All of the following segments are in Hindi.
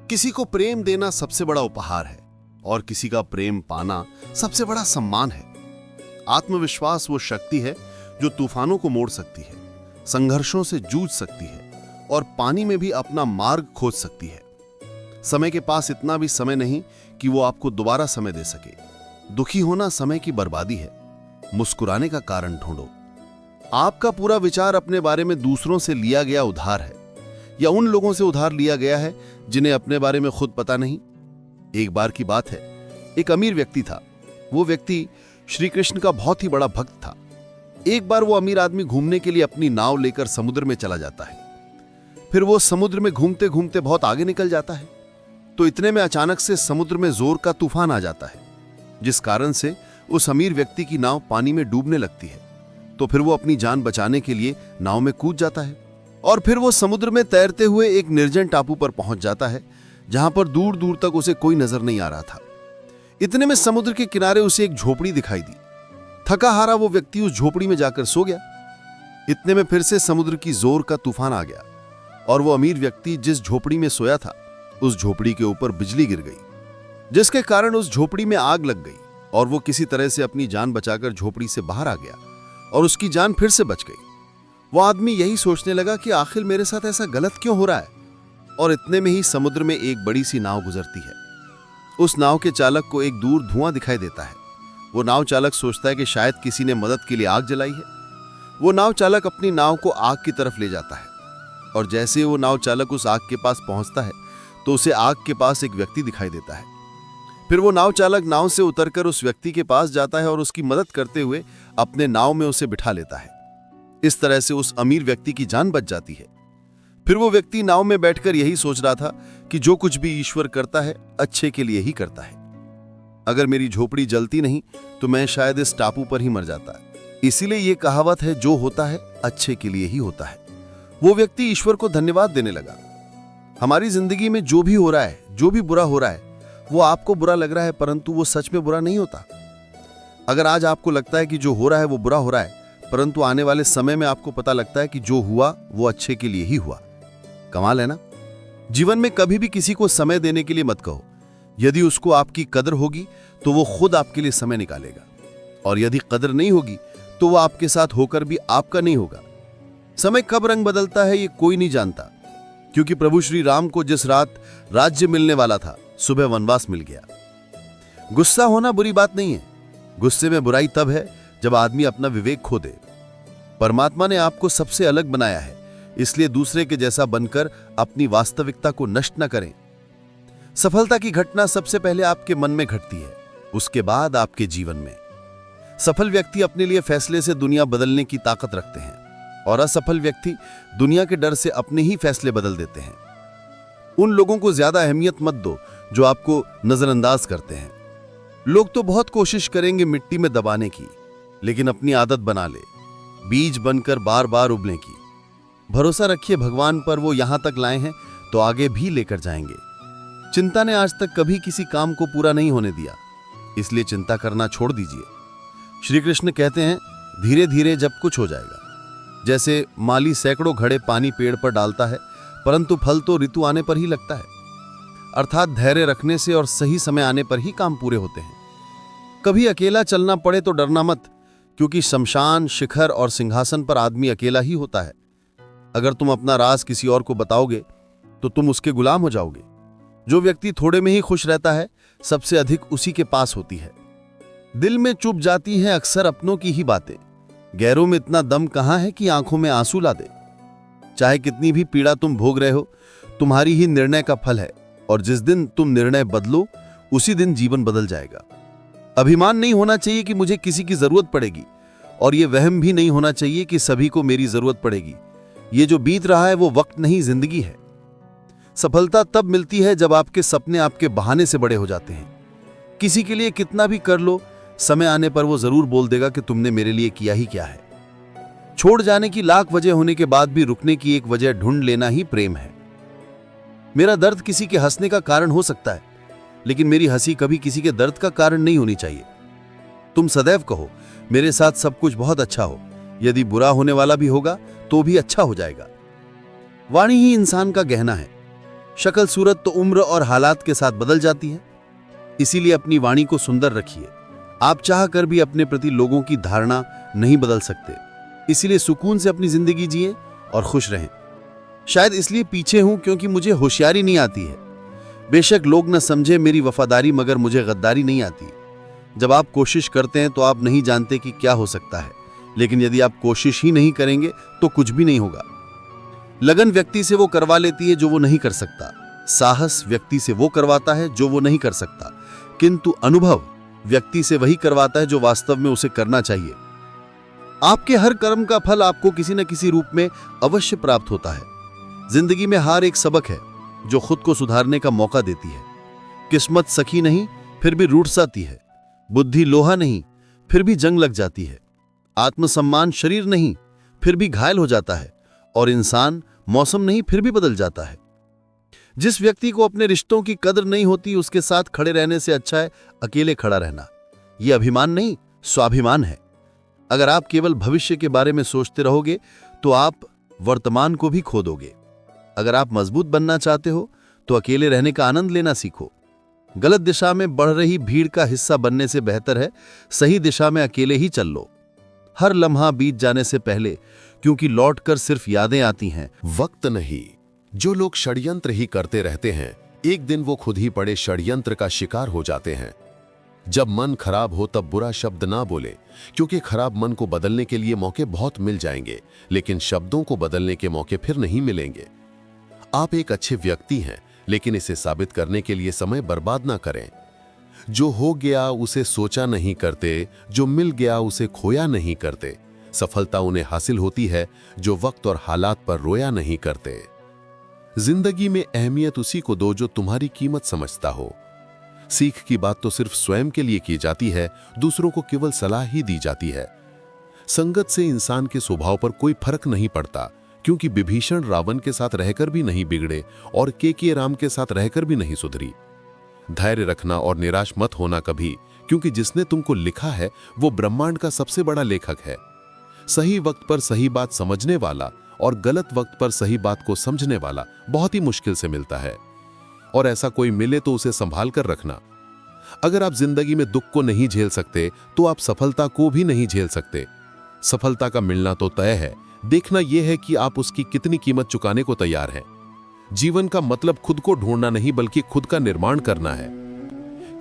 किसी को प्रेम देना सबसे बड़ा उपहार है और किसी का प्रेम पाना सबसे बड़ा सम्मान है। आत्मविश्वास वो शक्ति है जो तूफानों को मोड़ सकती है, संघर्षों से जूझ सकती है और पानी में भी अपना मार्ग खोज सकती है। समय के पास इतना भी समय नहीं कि वो आपको दोबारा समय दे सके। दुखी होना समय की बर्बादी है, मुस्कुराने का कारण ढूंढो। आपका पूरा विचार अपने बारे में दूसरों से लिया गया उधार है या उन लोगों से उधार लिया गया है जिन्हें अपने बारे में खुद पता नहीं। एक बार की बात है, एक अमीर व्यक्ति था। वो व्यक्ति श्री कृष्ण का बहुत ही बड़ा भक्त था। एक बार वो अमीर आदमी घूमने के लिए अपनी नाव लेकर समुद्र में चला जाता है। फिर वो समुद्र में घूमते घूमते बहुत आगे निकल जाता है तो इतने में अचानक से समुद्र में जोर का तूफान आ जाता है, जिस कारण से उस अमीर व्यक्ति की नाव पानी में डूबने लगती है। तो फिर वो अपनी जान बचाने के लिए नाव में कूद जाता है और फिर वो समुद्र में तैरते हुए एक निर्जन टापू पर पहुंच जाता है जहां पर दूर दूर तक उसे कोई नजर नहीं आ रहा था। इतने में समुद्र के किनारे उसे एक झोपड़ी दिखाई दी। थका हारा वो व्यक्ति उस झोपड़ी में जाकर सो गया। इतने में फिर से समुद्र की जोर का तूफान आ गया और वो अमीर व्यक्ति जिस झोपड़ी में सोया था उस झोपड़ी के ऊपर बिजली गिर गई, जिसके कारण उस झोपड़ी में आग लग गई और वो किसी तरह से अपनी जान बचाकर झोपड़ी से बाहर आ गया और उसकी जान फिर से बच गई। वो आदमी यही सोचने लगा कि आखिर मेरे साथ ऐसा गलत क्यों हो रहा है। और इतने में ही समुद्र में एक बड़ी सी नाव गुजरती है। उस नाव के चालक को एक दूर धुआं दिखाई देता है। वो नाव चालक सोचता है कि शायद किसी ने मदद के लिए आग जलाई है। वो नाव चालक अपनी नाव को आग की तरफ ले जाता है और जैसे वो नाव चालक उस आग के पास पहुंचता है तो उसे आग के पास एक व्यक्ति दिखाई देता है। फिर वो नाव चालक नाव से उतरकर उस व्यक्ति के पास जाता है और उसकी मदद करते हुए अपने नाव में उसे बिठा लेता है। इस तरह से उस अमीर व्यक्ति की जान बच जाती है। फिर वो व्यक्ति नाव में बैठकर यही सोच रहा था कि जो कुछ भी ईश्वर करता है अच्छे के लिए ही करता है। अगर मेरी झोपड़ी जलती नहीं तो मैं शायद इस टापू पर ही मर जाता। इसीलिए ये कहावत है, जो होता है अच्छे के लिए ही होता है। वो व्यक्ति ईश्वर को धन्यवाद देने लगा। हमारी जिंदगी में जो भी हो रहा है, जो भी बुरा हो रहा है, वो आपको बुरा लग रहा है परंतु वो सच में बुरा नहीं होता। अगर आज आपको लगता है कि जो हो रहा है वो बुरा हो रहा है, परंतु आने वाले समय में आपको पता लगता है कि जो हुआ वो अच्छे के लिए ही हुआ। कमाल है ना। जीवन में कभी भी किसी को समय देने के लिए मत कहो। यदि उसको आपकी कदर होगी तो वो खुद आपके लिए समय निकालेगा और यदि कदर नहीं होगी तो वो आपके साथ होकर भी आपका नहीं होगा। समय कब रंग बदलता है ये कोई नहीं जानता, क्योंकि प्रभु श्री राम को जिस रात राज्य मिलने वाला था सुबह वनवास मिल गया। गुस्सा होना बुरी बात नहीं है। गुस्से में बुराई तब है जब आदमी अपना विवेक खो दे। परमात्मा ने आपको सबसे अलग बनाया है, इसलिए दूसरे के जैसा बनकर अपनी वास्तविकता को नष्ट न करें। सफलता की घटना सबसे पहले आपके मन में घटती है, उसके बाद आपके जीवन में। सफल व्यक्ति अपने लिए फैसले से दुनिया बदलने की ताकत रखते हैं और असफल व्यक्ति दुनिया के डर से अपने ही फैसले बदल देते हैं। उन लोगों को ज्यादा अहमियत मत दो जो आपको नजरअंदाज करते हैं। लोग तो बहुत कोशिश करेंगे मिट्टी में दबाने की, लेकिन अपनी आदत बना ले बीज बनकर बार बार उबलने की। भरोसा रखिए भगवान पर, वो यहां तक लाए हैं तो आगे भी लेकर जाएंगे। चिंता ने आज तक कभी किसी काम को पूरा नहीं होने दिया, इसलिए चिंता करना छोड़ दीजिए। श्री कृष्ण कहते हैं, धीरे धीरे जब कुछ हो जाएगा। जैसे माली सैकड़ों घड़े पानी पेड़ पर डालता है परंतु फल तो ऋतु आने पर ही लगता है। अर्थात धैर्य रखने से और सही समय आने पर ही काम पूरे होते हैं। कभी अकेला चलना पड़े तो डरना मत, क्योंकि शमशान, शिखर और सिंहासन पर आदमी अकेला ही होता है। अगर तुम अपना राज किसी और को बताओगे तो तुम उसके गुलाम हो जाओगे। जो व्यक्ति थोड़े में ही खुश रहता है सबसे अधिक उसी के पास होती है। दिल में चुप जाती है अक्सर अपनों की ही बातें। गैरों में इतना दम कहां है कि आंखों में आंसू ला दे। चाहे कितनी भी पीड़ा तुम भोग रहे हो, तुम्हारी ही निर्णय का फल है और जिस दिन तुम निर्णय बदलो उसी दिन जीवन बदल जाएगा। अभिमान नहीं होना चाहिए कि मुझे किसी की जरूरत पड़ेगी, और यह वहम भी नहीं होना चाहिए कि सभी को मेरी जरूरत पड़ेगी। ये जो बीत रहा है वो वक्त नहीं, जिंदगी है। सफलता तब मिलती है जब आपके सपने आपके बहाने से बड़े हो जाते हैं। किसी के लिए कितना भी कर लो, समय आने पर वो जरूर बोल देगा कि तुमने मेरे लिए किया ही क्या है। छोड़ जाने की लाख वजह होने के बाद भी रुकने की एक वजह ढूंढ लेना ही प्रेम है। मेरा दर्द किसी के हंसने का कारण हो सकता है, लेकिन मेरी हंसी कभी किसी के दर्द का कारण नहीं होनी चाहिए। तुम सदैव कहो, मेरे साथ सब कुछ बहुत अच्छा हो। यदि बुरा होने वाला भी होगा तो भी अच्छा हो जाएगा। वाणी ही इंसान का गहना है। शक्ल सूरत तो उम्र और हालात के साथ बदल जाती है। इसीलिए अपनी वाणी को सुंदर रखिए। आप चाह कर भी अपने प्रति लोगों की धारणा नहीं बदल सकते। इसीलिए सुकून से अपनी जिंदगी जिए और खुश रहें। शायद इसलिए पीछे हूं क्योंकि मुझे होशियारी नहीं आती है। बेशक लोग न समझे मेरी वफादारी, मगर मुझे गद्दारी नहीं आती। जब आप कोशिश करते हैं तो आप नहीं जानते कि क्या हो सकता है, लेकिन यदि आप कोशिश ही नहीं करेंगे तो कुछ भी नहीं होगा। लगन व्यक्ति से वो करवा लेती है जो वो नहीं कर सकता। साहस व्यक्ति से वो करवाता है जो वो नहीं कर सकता, किंतु अनुभव व्यक्ति से वही करवाता है जो वास्तव में उसे करना चाहिए। आपके हर कर्म का फल आपको किसी न किसी रूप में अवश्य प्राप्त होता है। जिंदगी में हार एक सबक है जो खुद को सुधारने का मौका देती है। किस्मत सखी नहीं फिर भी रूठ जाती है। बुद्धि लोहा नहीं फिर भी जंग लग जाती है। आत्मसम्मान शरीर नहीं फिर भी घायल हो जाता है। और इंसान मौसम नहीं फिर भी बदल जाता है। जिस व्यक्ति को अपने रिश्तों की कदर नहीं होती, उसके साथ खड़े रहने से अच्छा है अकेले खड़ा रहना। यह अभिमान नहीं, स्वाभिमान है। अगर आप केवल भविष्य के बारे में सोचते रहोगे तो आप वर्तमान को भी खो दोगे। अगर आप मजबूत बनना चाहते हो तो अकेले रहने का आनंद लेना सीखो। गलत दिशा में बढ़ रही भीड़ का हिस्सा बनने से बेहतर है सही दिशा में अकेले ही चल लो। हर लम्हा बीत जाने से पहले, क्योंकि लौटकर सिर्फ यादें आती हैं, वक्त नहीं। जो लोग षड्यंत्र ही करते रहते हैं, एक दिन वो खुद ही पड़े षड्यंत्र का शिकार हो जाते हैं। जब मन खराब हो तब बुरा शब्द ना बोले, क्योंकि खराब मन को बदलने के लिए मौके बहुत मिल जाएंगे, लेकिन शब्दों को बदलने के मौके फिर नहीं मिलेंगे। आप एक अच्छे व्यक्ति हैं, लेकिन इसे साबित करने के लिए समय बर्बाद ना करें। जो हो गया उसे सोचा नहीं करते, जो मिल गया उसे खोया नहीं करते। सफलता उन्हें हासिल होती है जो वक्त और हालात पर रोया नहीं करते। जिंदगी में अहमियत उसी को दो जो तुम्हारी कीमत समझता हो। सीख की बात तो सिर्फ स्वयं के लिए की जाती है, दूसरों को केवल सलाह ही दी जाती है। संगत से इंसान के स्वभाव पर कोई फर्क नहीं पड़ता, क्योंकि विभीषण रावण के साथ रहकर भी नहीं बिगड़े और के राम के साथ रहकर भी नहीं सुधरी। धैर्य रखना और निराश मत होना कभी, क्योंकि जिसने तुमको लिखा है वो ब्रह्मांड का सबसे बड़ा लेखक है। सही वक्त पर सही बात समझने वाला और गलत वक्त पर सही बात को समझने वाला बहुत ही मुश्किल से मिलता है, और ऐसा कोई मिले तो उसे संभाल कर रखना। अगर आप जिंदगी में दुख को नहीं झेल सकते तो आप सफलता को भी नहीं झेल सकते। सफलता का मिलना तो तय है, देखना यह है कि आप उसकी कितनी कीमत चुकाने को तैयार हैं। जीवन का मतलब खुद को ढूंढना नहीं, बल्कि खुद का निर्माण करना है।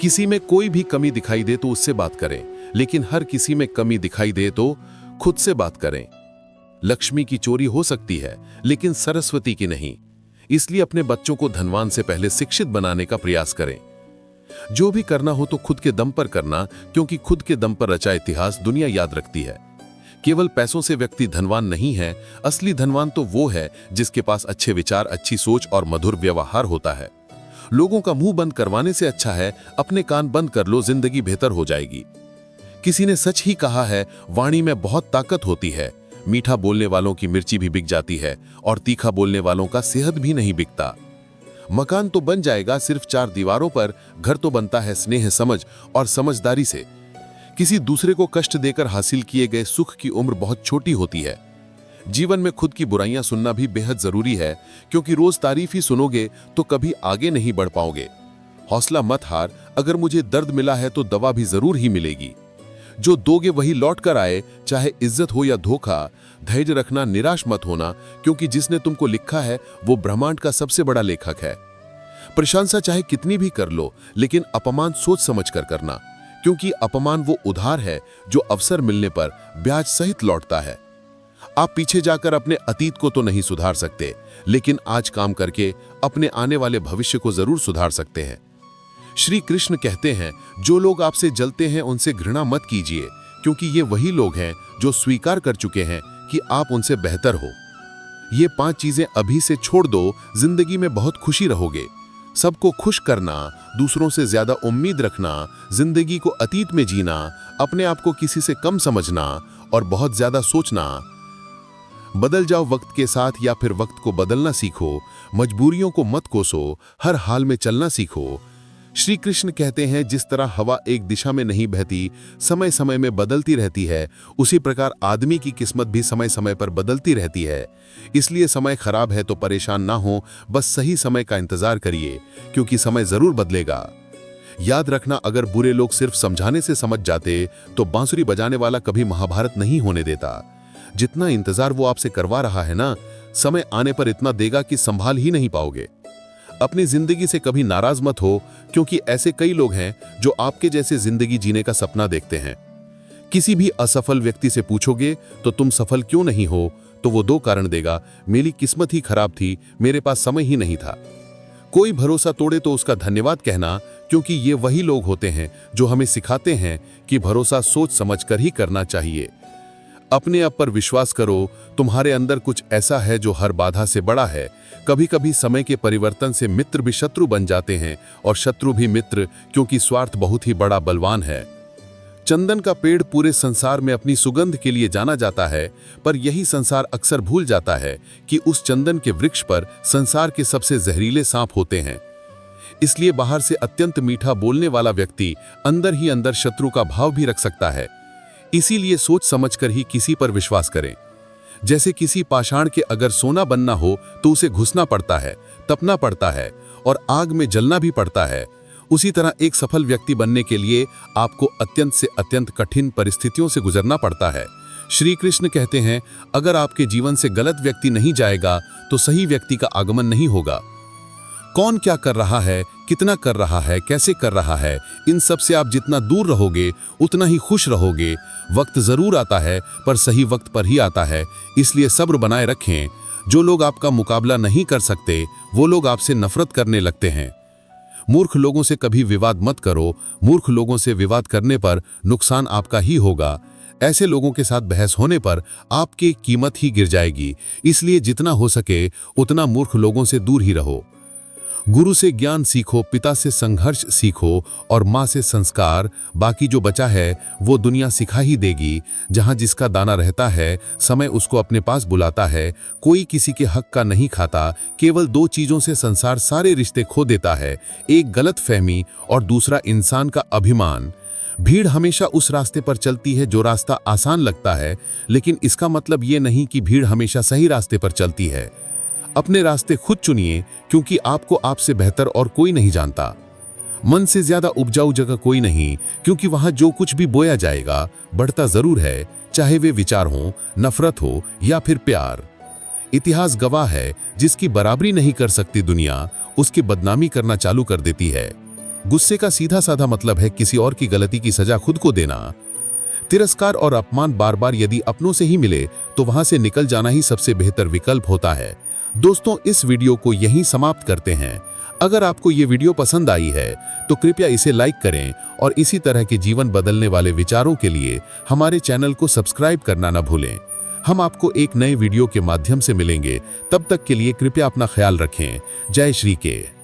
किसी में कोई भी कमी दिखाई दे तो उससे बात करें, लेकिन हर किसी में कमी दिखाई दे तो खुद से बात करें। लक्ष्मी की चोरी हो सकती है, लेकिन सरस्वती की नहीं। इसलिए अपने बच्चों को धनवान से पहले शिक्षित बनाने का प्रयास करें। जो भी करना हो तो खुद के दम पर करना, क्योंकि खुद के दम पर रचा इतिहास दुनिया याद रखती है। केवल पैसों से व्यक्ति धनवान नहीं है, असली धनवान तो वो है जिसके पास अच्छे विचार, अच्छी सोच और मधुर व्यवहार होता है। लोगों का मुंह बंद करवाने से अच्छा है अपने कान बंद कर लो, जिंदगी बेहतर हो जाएगी। किसी ने सच ही कहा है, वाणी में बहुत ताकत होती है। मीठा बोलने वालों की मिर्ची भी बिक जाती है और तीखा बोलने वालों का सेहत भी नहीं बिकता। मकान तो बन जाएगा सिर्फ चार दीवारों पर, घर तो बनता है स्नेह, समझ और समझदारी से। किसी दूसरे को कष्ट देकर हासिल किए गए सुख की उम्र बहुत छोटी होती है। जीवन में खुद की बुराइयां सुनना भी बेहद जरूरी है, क्योंकि रोज तारीफ ही सुनोगे तो कभी आगे नहीं बढ़ पाओगे। हौसला मत हार, अगर मुझे दर्द मिला है तो दवा भी जरूर ही मिलेगी। जो दोगे वही लौट कर आए, चाहे इज्जत हो या धोखा। धैर्य रखना, निराश मत होना, क्योंकि जिसने तुमको लिखा है वो ब्रह्मांड का सबसे बड़ा लेखक है। प्रशंसा चाहे कितनी भी कर लो, लेकिन अपमान सोच समझ कर करना, क्योंकि अपमान वो उधार है जो अवसर मिलने पर ब्याज सहित लौटता है। आप पीछे जाकर अपने अतीत को तो नहीं सुधार सकते, लेकिन आज काम करके अपने आने वाले भविष्य को जरूर सुधार सकते हैं। श्री कृष्ण कहते हैं, जो लोग आपसे जलते हैं उनसे घृणा मत कीजिए, क्योंकि ये वही लोग हैं जो स्वीकार कर चुके हैं कि आप उनसे बेहतर हो। ये 5 चीजें अभी से छोड़ दो, जिंदगी में बहुत खुशी रहोगे। सबको खुश करना, दूसरों से ज्यादा उम्मीद रखना, जिंदगी को अतीत में जीना, अपने आप को किसी से कम समझना और बहुत ज्यादा सोचना। बदल जाओ वक्त के साथ या फिर वक्त को बदलना सीखो। मजबूरियों को मत कोसो, हर हाल में चलना सीखो। श्री कृष्ण कहते हैं, जिस तरह हवा एक दिशा में नहीं बहती, समय समय में बदलती रहती है, उसी प्रकार आदमी की किस्मत भी समय समय पर बदलती रहती है। इसलिए समय खराब है तो परेशान ना हो, बस सही समय का इंतजार करिए, क्योंकि समय जरूर बदलेगा। याद रखना, अगर बुरे लोग सिर्फ समझाने से समझ जाते तो बांसुरी बजाने वाला कभी महाभारत नहीं होने देता। जितना इंतजार वो आपसे करवा रहा है ना, समय आने पर इतना देगा कि संभाल ही नहीं पाओगे। अपनी जिंदगी से कभी नाराज मत हो, क्योंकि ऐसे कई लोग हैं जो आपके जैसे जिंदगी जीने का सपना देखते हैं। किसी भी असफल व्यक्ति से पूछोगे तो तुम सफल क्यों नहीं हो, तो वो दो कारण देगा, मेरी किस्मत ही खराब थी, मेरे पास समय ही नहीं था। कोई भरोसा तोड़े तो उसका धन्यवाद कहना, क्योंकि ये वही लोग होते हैं जो हमें सिखाते हैं कि भरोसा सोच समझकर ही करना चाहिए। अपने आप पर विश्वास करो, तुम्हारे अंदर कुछ ऐसा है जो हर बाधा से बड़ा है। कभी कभी समय के परिवर्तन से मित्र भी शत्रु बन जाते हैं और शत्रु भी मित्र, क्योंकि स्वार्थ बहुत ही बड़ा बलवान है। चंदन का पेड़ पूरे संसार में अपनी सुगंध के लिए जाना जाता है, पर यही संसार अक्सर भूल जाता है कि उस चंदन के वृक्ष पर संसार के सबसे जहरीले सांप होते हैं। इसलिए बाहर से अत्यंत मीठा बोलने वाला व्यक्ति अंदर ही अंदर शत्रु का भाव भी रख सकता है। इसीलिए सोच समझकर ही किसी पर विश्वास करें। जैसे किसी पाषाण के अगर सोना बनना हो तो उसे घुसना पड़ता है, तपना पड़ता है और आग में जलना भी पड़ता है। उसी तरह एक सफल व्यक्ति बनने के लिए आपको अत्यंत से अत्यंत कठिन परिस्थितियों से गुजरना पड़ता है। श्री कृष्ण कहते हैं, अगर आपके जीवन से गलत व्यक्ति नहीं जाएगा तो सही व्यक्ति का आगमन नहीं होगा। कौन क्या कर रहा है, कितना कर रहा है, कैसे कर रहा है, इन सब से आप जितना दूर रहोगे उतना ही खुश रहोगे। वक्त जरूर आता है, पर सही वक्त पर ही आता है, इसलिए सब्र बनाए रखें। जो लोग आपका मुकाबला नहीं कर सकते वो लोग आपसे नफरत करने लगते हैं। मूर्ख लोगों से कभी विवाद मत करो, मूर्ख लोगों से विवाद करने पर नुकसान आपका ही होगा। ऐसे लोगों के साथ बहस होने पर आपकी कीमत ही गिर जाएगी। इसलिए जितना हो सके उतना मूर्ख लोगों से दूर ही रहो। गुरु से ज्ञान सीखो, पिता से संघर्ष सीखो और माँ से संस्कार। बाकी जो बचा है वो दुनिया सिखा ही देगी। जहाँ जिसका दाना रहता है, समय उसको अपने पास बुलाता है। कोई किसी के हक का नहीं खाता। केवल दो चीजों से संसार सारे रिश्ते खो देता है, एक गलत फहमी और दूसरा इंसान का अभिमान। भीड़ हमेशा उस रास्ते पर चलती है जो रास्ता आसान लगता है, लेकिन इसका मतलब ये नहीं कि भीड़ हमेशा सही रास्ते पर चलती है। अपने रास्ते खुद चुनिए, क्योंकि आपको आपसे बेहतर और कोई नहीं जानता। मन से ज्यादा उपजाऊ जगह कोई नहीं, क्योंकि वहां जो कुछ भी बोया जाएगा बढ़ता जरूर है, चाहे वे विचार हो, नफरत हो या फिर प्यार। इतिहास गवाह है, जिसकी बराबरी नहीं कर सकती दुनिया, उसकी बदनामी करना चालू कर देती है। गुस्से का सीधा साधा मतलब है किसी और की गलती की सजा खुद को देना। तिरस्कार और अपमान बार बार यदि अपनों से ही मिले तो वहां से निकल जाना ही सबसे बेहतर विकल्प होता है। दोस्तों, इस वीडियो को यहीं समाप्त करते हैं। अगर आपको ये वीडियो पसंद आई है तो कृपया इसे लाइक करें और इसी तरह के जीवन बदलने वाले विचारों के लिए हमारे चैनल को सब्सक्राइब करना न भूलें। हम आपको एक नए वीडियो के माध्यम से मिलेंगे। तब तक के लिए कृपया अपना ख्याल रखें। जय श्री के।